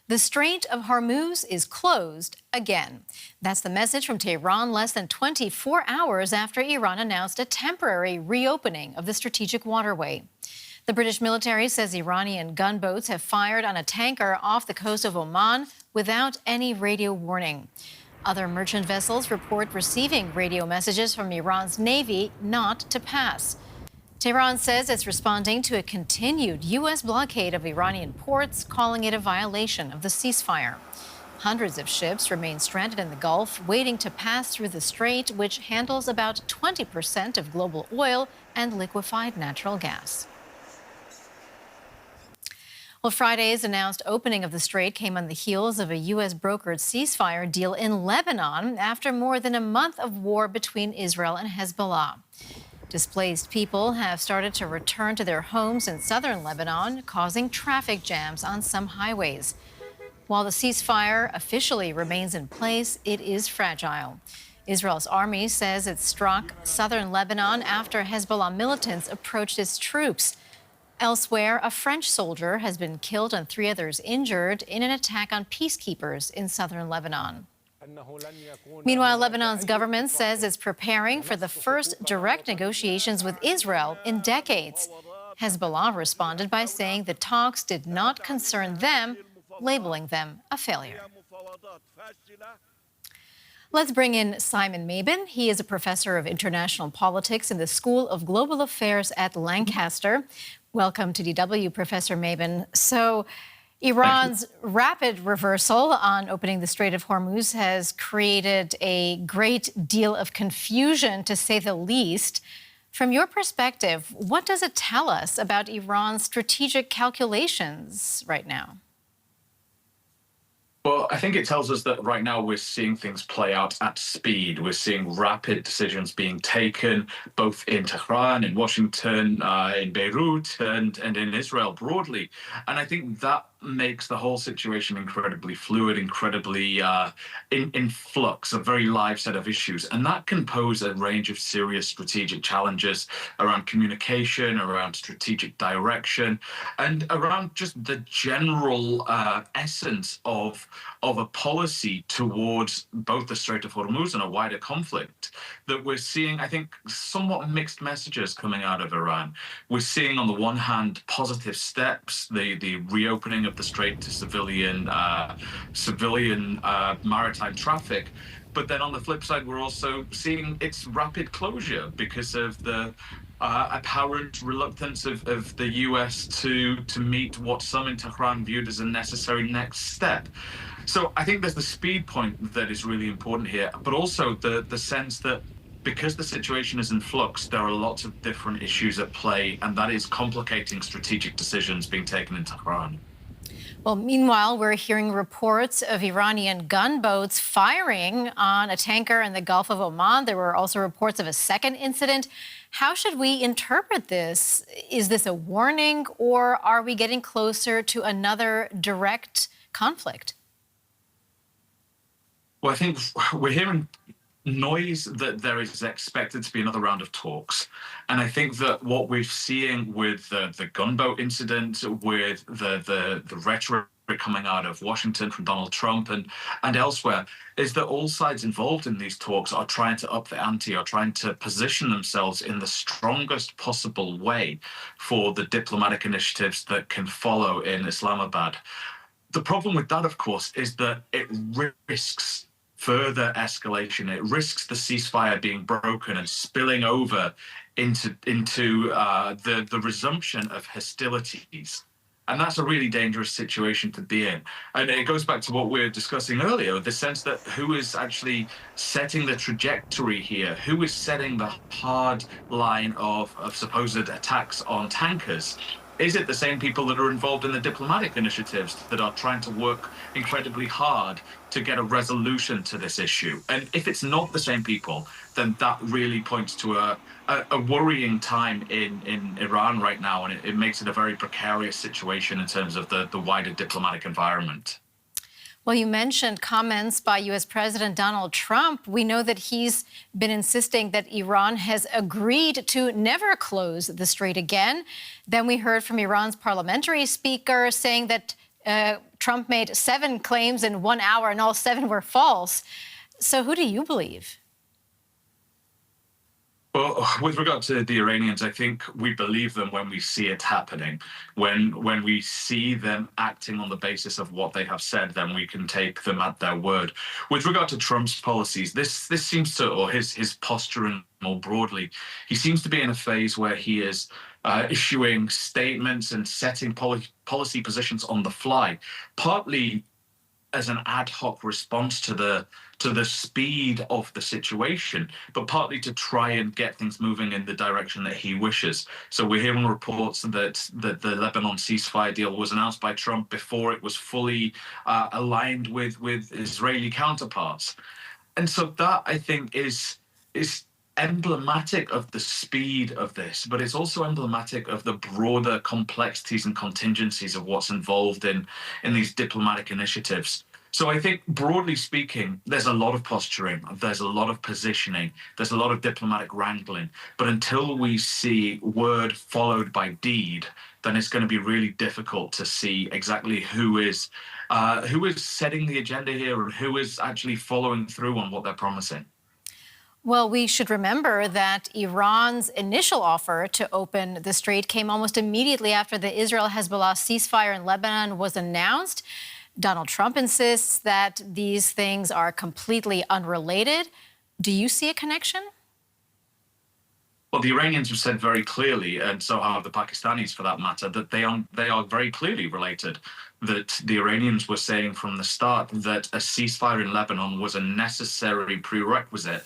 The Strait of Hormuz is closed again. That's the message from Tehran less than 24 hours after Iran announced a temporary reopening of the strategic waterway. The British military says Iranian gunboats have fired on a tanker off the coast of Oman without any radio warning. Other merchant vessels report receiving radio messages from Iran's Navy not to pass. Tehran says it's responding to a continued U.S. blockade of Iranian ports, calling it a violation of the ceasefire. Hundreds of ships remain stranded in the Gulf, waiting to pass through the strait, which handles about 20% of global oil and liquefied natural gas. Well, Friday's announced opening of the strait came on the heels of a U.S.-brokered ceasefire deal in Lebanon after more than a month of war between Israel and Hezbollah. Displaced people have started to return to their homes in southern Lebanon, causing traffic jams on some highways. While the ceasefire officially remains in place, it is fragile. Israel's army says it struck southern Lebanon after Hezbollah militants approached its troops. Elsewhere, a French soldier has been killed and 3 others injured in an attack on peacekeepers in southern Lebanon. Meanwhile, Lebanon's government says it's preparing for the first direct negotiations with Israel in decades. Hezbollah responded by saying the talks did not concern them, labeling them a failure. Let's bring in Simon Mabon. He is a professor of international politics in the School of Global Affairs at Lancaster. Welcome to DW, Professor Mabon. So, Iran's rapid reversal on opening the Strait of Hormuz has created a great deal of confusion, to say the least. From your perspective, what does it tell us about Iran's strategic calculations right now? Well, I think it tells us that right now we're seeing things play out at speed. We're seeing rapid decisions being taken, both in Tehran, in Washington, in Beirut, and in Israel broadly. And I think that makes the whole situation incredibly fluid, incredibly in flux, a very live set of issues. And that can pose a range of serious strategic challenges around communication, around strategic direction, and around just the general essence of a policy towards both the Strait of Hormuz and a wider conflict, that we're seeing, I think, somewhat mixed messages coming out of Iran. We're seeing, on the one hand, positive steps, the reopening of the strait to civilian maritime traffic. But then on the flip side, we're also seeing its rapid closure because of the apparent reluctance of the U.S. to meet what some in Tehran viewed as a necessary next step. So I think there's the speed point that is really important here, but also the sense that because the situation is in flux, there are lots of different issues at play, and that is complicating strategic decisions being taken in Tehran. Well, meanwhile, we're hearing reports of Iranian gunboats firing on a tanker in the Gulf of Oman. There were also reports of a second incident. How should we interpret this? Is this a warning, or are we getting closer to another direct conflict? Well, I think we're hearing noise that there is expected to be another round of talks. And I think that what we're seeing with the gunboat incident, with the rhetoric coming out of Washington from Donald Trump and elsewhere, is that all sides involved in these talks are trying to up the ante, are trying to position themselves in the strongest possible way for the diplomatic initiatives that can follow in Islamabad. The problem with that, of course, is that it risks further escalation. It risks the ceasefire being broken and spilling over into the resumption of hostilities. And that's a really dangerous situation to be in. And it goes back to what we were discussing earlier, the sense that who is actually setting the trajectory here? Who is setting the hard line of supposed attacks on tankers? Is it the same people that are involved in the diplomatic initiatives that are trying to work incredibly hard to get a resolution to this issue? And if it's not the same people, then that really points to a worrying time in Iran right now, and it makes it a very precarious situation in terms of the wider diplomatic environment. Well, you mentioned comments by U.S. President Donald Trump. We know that he's been insisting that Iran has agreed to never close the strait again. Then we heard from Iran's parliamentary speaker saying that Trump made 7 claims in 1 hour, and all 7 were false. So who do you believe? Well, with regard to the Iranians, I think we believe them when we see it happening. When we see them acting on the basis of what they have said, then we can take them at their word. With regard to Trump's policies, this seems to, or his posturing more broadly, he seems to be in a phase where he is issuing statements and setting policy positions on the fly, partly as an ad hoc response to the speed of the situation, but partly to try and get things moving in the direction that he wishes. So we're hearing reports that the Lebanon ceasefire deal was announced by Trump before it was fully aligned with Israeli counterparts. And so that, I think, is emblematic of the speed of this, but it's also emblematic of the broader complexities and contingencies of what's involved in these diplomatic initiatives. So I think, broadly speaking, there's a lot of posturing, there's a lot of positioning, there's a lot of diplomatic wrangling. But until we see word followed by deed, then it's going to be really difficult to see exactly who is setting the agenda here and who is actually following through on what they're promising. Well, we should remember that Iran's initial offer to open the strait came almost immediately after the Israel-Hezbollah ceasefire in Lebanon was announced. Donald Trump insists that these things are completely unrelated. Do you see a connection? Well, the Iranians have said very clearly, and so have the Pakistanis for that matter, that they are very clearly related. That the Iranians were saying from the start that a ceasefire in Lebanon was a necessary prerequisite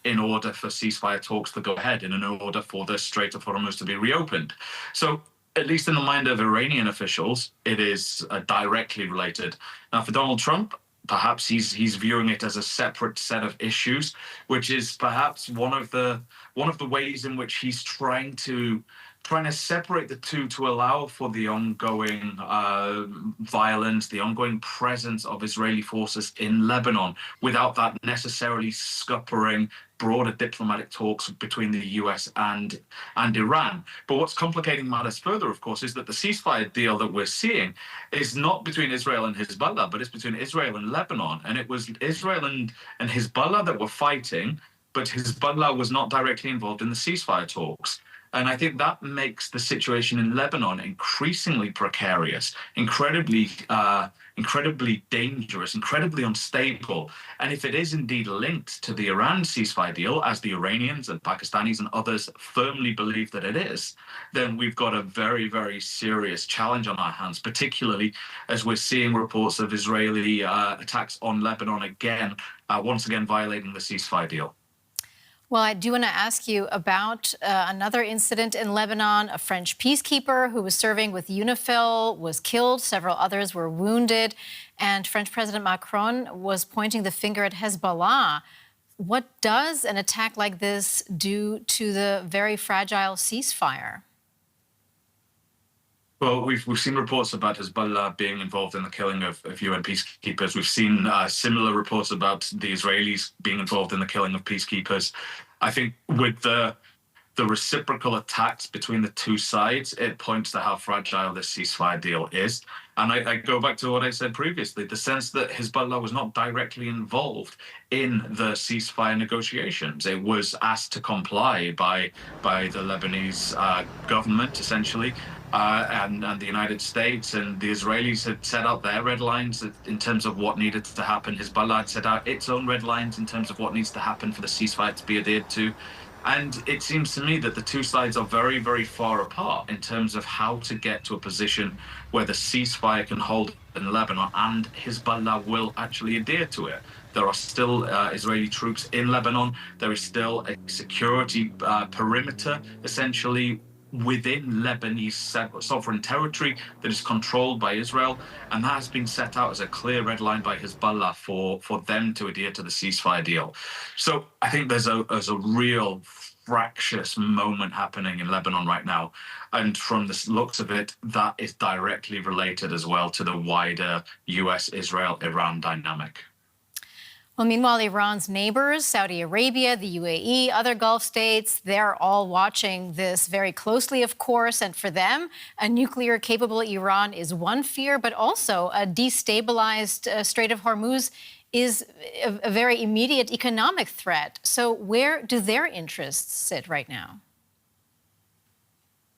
in order for ceasefire talks to go ahead and in order for the Strait of Hormuz to be reopened. So at least in the mind of Iranian officials, it is directly related. Now, for Donald Trump, perhaps he's viewing it as a separate set of issues, which is perhaps one of the ways in which he's trying to separate the two to allow for the ongoing violence, the ongoing presence of Israeli forces in Lebanon, without that necessarily scuppering broader diplomatic talks between the US and Iran. But what's complicating matters further, of course, is that the ceasefire deal that we're seeing is not between Israel and Hezbollah, but it's between Israel and Lebanon. And it was Israel and Hezbollah that were fighting, but Hezbollah was not directly involved in the ceasefire talks. And I think that makes the situation in Lebanon increasingly precarious, incredibly dangerous, incredibly unstable. And if it is indeed linked to the Iran ceasefire deal, as the Iranians and Pakistanis and others firmly believe that it is, then we've got a very, very serious challenge on our hands, particularly as we're seeing reports of Israeli attacks on Lebanon again, once again violating the ceasefire deal. Well, I do want to ask you about another incident in Lebanon. A French peacekeeper who was serving with UNIFIL was killed. Several others were wounded. And French President Macron was pointing the finger at Hezbollah. What does an attack like this do to the very fragile ceasefire? Well, we've seen reports about Hezbollah being involved in the killing of UN peacekeepers. We've seen similar reports about the Israelis being involved in the killing of peacekeepers. I think with the reciprocal attacks between the two sides, it points to how fragile this ceasefire deal is. And I go back to what I said previously, the sense that Hezbollah was not directly involved in the ceasefire negotiations. It was asked to comply by the Lebanese government, essentially, and the United States, and the Israelis had set out their red lines in terms of what needed to happen. Hezbollah had set out its own red lines in terms of what needs to happen for the ceasefire to be adhered to. And it seems to me that the two sides are very, very far apart in terms of how to get to a position where the ceasefire can hold in Lebanon and Hezbollah will actually adhere to it. There are still Israeli troops in Lebanon. There is still a security perimeter, essentially, within Lebanese sovereign territory that is controlled by Israel. And that has been set out as a clear red line by Hezbollah for them to adhere to the ceasefire deal. So I think there's a real fractious moment happening in Lebanon right now. And from the looks of it, that is directly related as well to the wider US, Israel, Iran dynamic. Well, meanwhile, Iran's neighbors, Saudi Arabia, the UAE, other Gulf states, they're all watching this very closely, of course. And for them, a nuclear-capable Iran is one fear, but also a destabilized Strait of Hormuz is a very immediate economic threat. So where do their interests sit right now?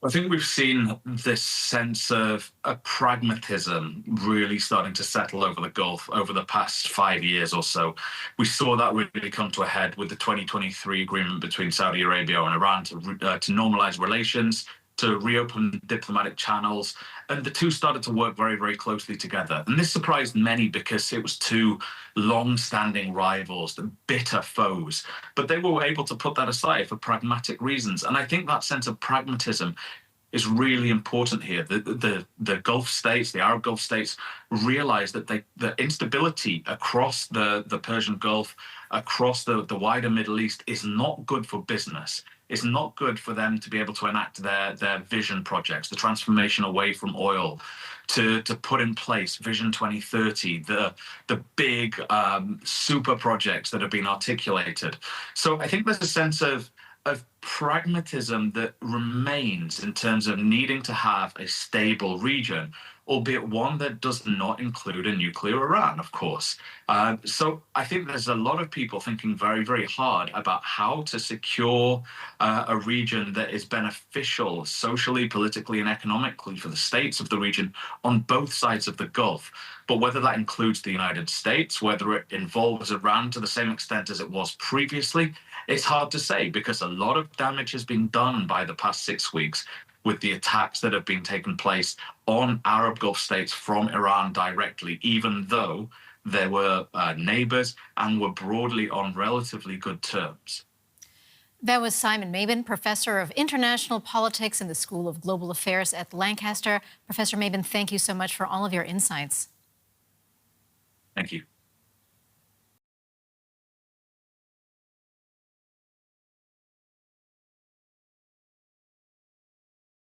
I think we've seen this sense of a pragmatism really starting to settle over the Gulf over the past 5 years or so. We saw that really come to a head with the 2023 agreement between Saudi Arabia and Iran to normalize relations, to reopen diplomatic channels, and the two started to work very, very closely together. And this surprised many because it was two long-standing rivals, the bitter foes, but they were able to put that aside for pragmatic reasons. And I think that sense of pragmatism is really important here. The Gulf states, the Arab Gulf states, realize that the instability across the Persian Gulf, across the wider Middle East, is not good for business. It's not good for them to be able to enact their vision projects, the transformation away from oil, to put in place Vision 2030, the big super projects that have been articulated. So I think there's a sense of pragmatism that remains in terms of needing to have a stable region, albeit one that does not include a nuclear Iran, of course. So I think there's a lot of people thinking very, very hard about how to secure a region that is beneficial socially, politically, and economically for the states of the region on both sides of the Gulf. But whether that includes the United States, whether it involves Iran to the same extent as it was previously, it's hard to say because a lot of damage has been done by the past 6 weeks with the attacks that have been taking place on Arab Gulf states from Iran directly, even though they were neighbors and were broadly on relatively good terms. That was Simon Mabon, professor of international politics in the School of Global Affairs at Lancaster. Professor Mabon, thank you so much for all of your insights. Thank you.